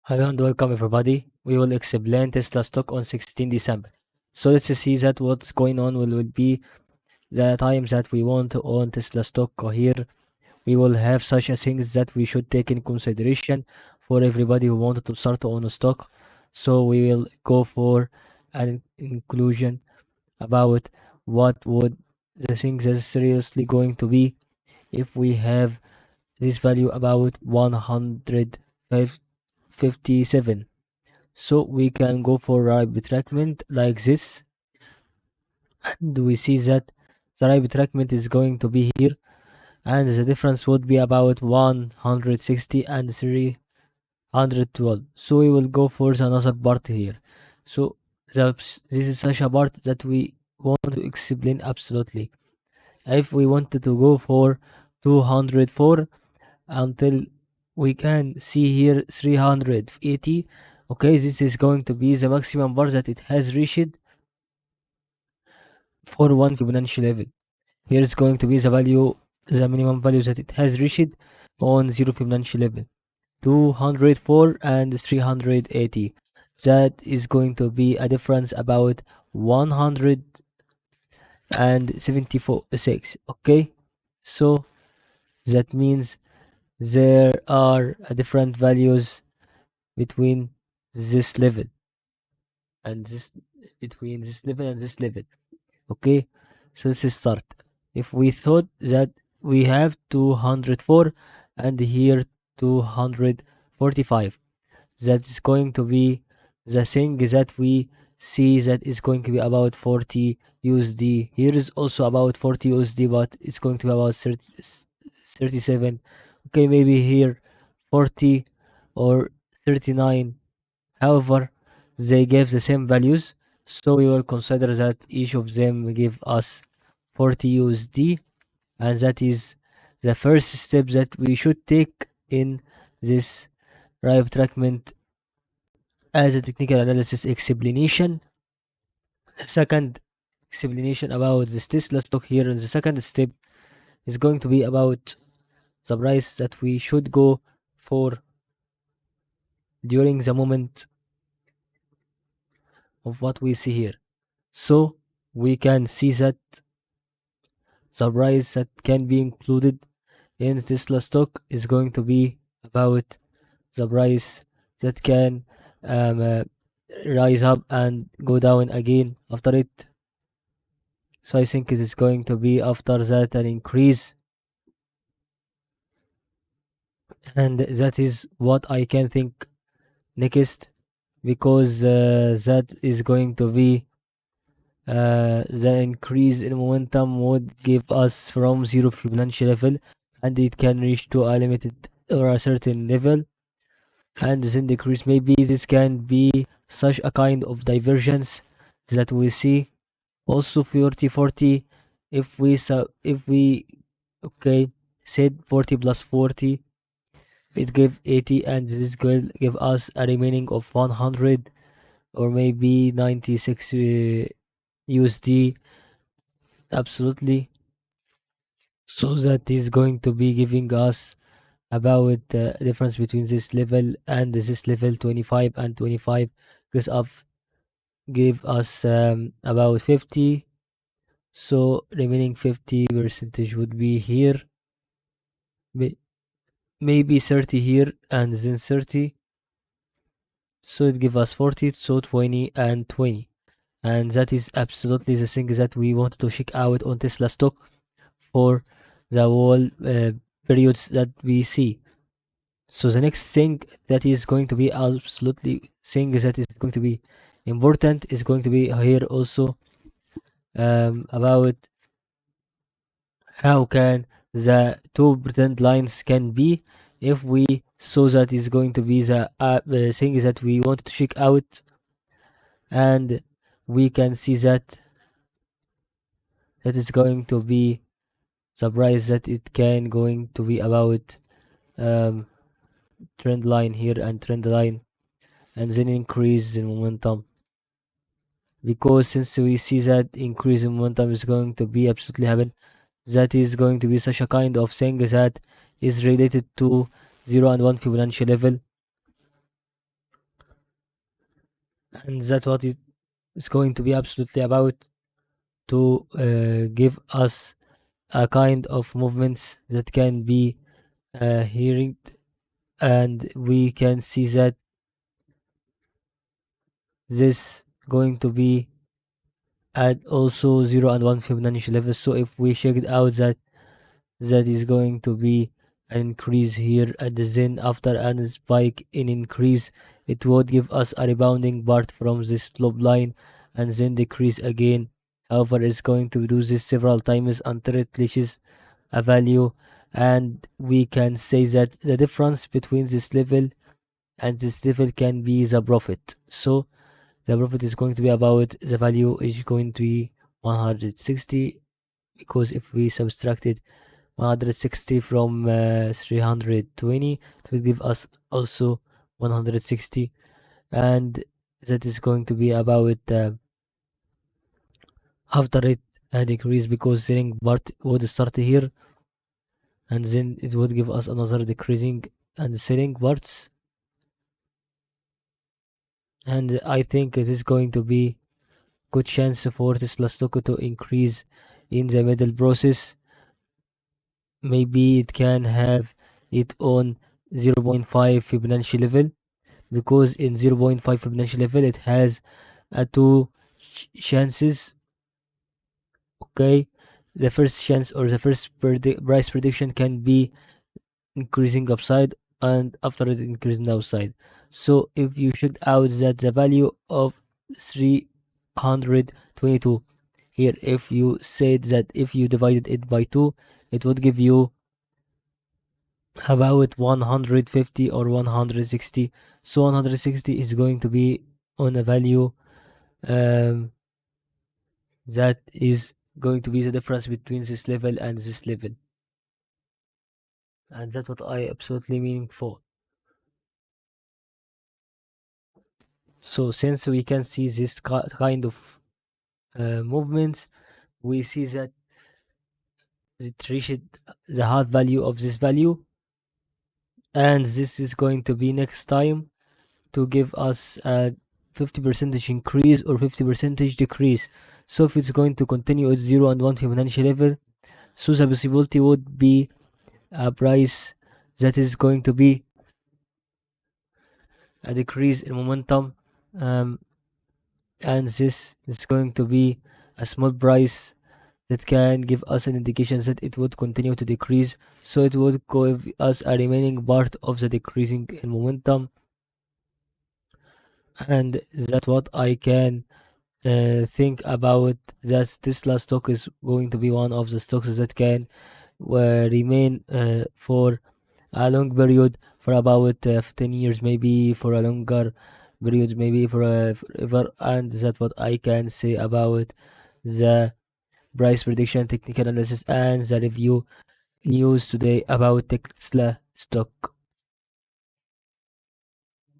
Hello and welcome everybody. We will explain Tesla stock on 16 December. So let's see that what's going on will be the times that we want to own Tesla stock here. We will have such a things that we should take in consideration for everybody who wanted to start to own a stock. So we will go for an inclusion about what would the things that is seriously going to be if we have this value about 157. So we can go for right retractment like this, and we see that the right retractment is going to be here, and the difference would be about 160 and 312. So we will go for the another part here. So this is such a part that we want to explain absolutely. If we wanted to go for 204 until we can see here 380, okay, this is going to be the maximum bar that it has reached for one Fibonacci level. Here is going to be the value, the minimum value that it has reached on zero Fibonacci level, 204 and 380. That is going to be a difference about 176. Okay, so that means there are different values between this level and this, between this level and this level. Okay, so let's start. If we thought that we have 204 and here 245, that is going to be the thing that we see that is going to be about 40 USD. Here is also about 40 USD, but it's going to be about 37. Okay, maybe here 40 or 39. However, they gave the same values, so we will consider that each of them give us 40 USD, and that is the first step that we should take in this drive trackment as a technical analysis explanation. The second explanation about this Tesla stock here in the second step is going to be about the price that we should go for during the moment of what we see here. So we can see that the price that can be included in Tesla stock is going to be about the price that can um, uh, rise up and go down again after it. So I think it is going to be after that an increase, and that is what I can think next, because that is going to be the increase in momentum would give us from zero Fibonacci level, and it can reach to a limited or a certain level, and then decrease. Maybe this can be such a kind of divergence that we see. Also 40 40, if we okay said 40 plus 40, it give 80, and this will give us a remaining of 100 or maybe 96 USD absolutely. So that is going to be giving us about difference between this level and this level 25 and 25 gives up, give us about 50. So remaining 50 percentage would be here, may- maybe 30 here and then 30. So it give us 40, so 20 and 20. And that is absolutely the thing that we want to check out on Tesla stock for the whole periods that we see. So the next thing that is going to be absolutely thing that is going to be important is going to be here also about how can the two pretend lines can be if we saw that is going to be the thing that we want to check out, and we can see that that is going to be the price that it can going to be about um, trend line here and trend line, and then increase in momentum, because since we see that increase in momentum is going to be absolutely happen, that is going to be such a kind of thing that is related to 0 and 1 Fibonacci level. and that's what it is going to be absolutely about, to give us a kind of movements that can be hearing, and we can see that this going to be at also 0 and 1 Fibonacci level. So if we check it out, that is going to be an increase here at the zen after an spike in increase, it would give us a rebounding part from this slope line and then decrease again. However, it's going to do this several times until it reaches a value, and we can say that the difference between this level and this level can be the profit. So the profit is going to be about, the value is going to be 160, because if we subtracted 160 from 320, it will give us also 160, and that is going to be about after it had increased, because selling part would start here and then it would give us another decreasing and selling parts. And I think it is going to be good chance for Tesla stock to increase in the middle process. Maybe it can have its own zero point 0.5 Fibonacci level, because in zero point 0.5 Fibonacci level it has a two chances. Okay, the first chance or the first price prediction can be increasing upside, and after it increasing downside. So if you check out that the value of 322 here, if you said that if you divided it by 2, it would give you about 150 or 160. So 160 is going to be on a value um, that is going to be the difference between this level and this level, and that's what I absolutely meaning for. So since we can see this kind of movements, we see that it reached the hard value of this value, and this is going to be next time to give us a 50% increase or 50% decrease. So if it's going to continue at 0 and 1 Fibonacci level, so the possibility would be a price that is going to be a decrease in momentum, um, and this is going to be a small price that can give us an indication that it would continue to decrease, so it would give us a remaining part of the decreasing in momentum. And that's what I can think about, that Tesla stock is going to be one of the stocks that can remain for a long period, for about 10 years, maybe for a longer period, maybe for forever. And that's what I can say about the price prediction, technical analysis, and the review news today about Tesla stock.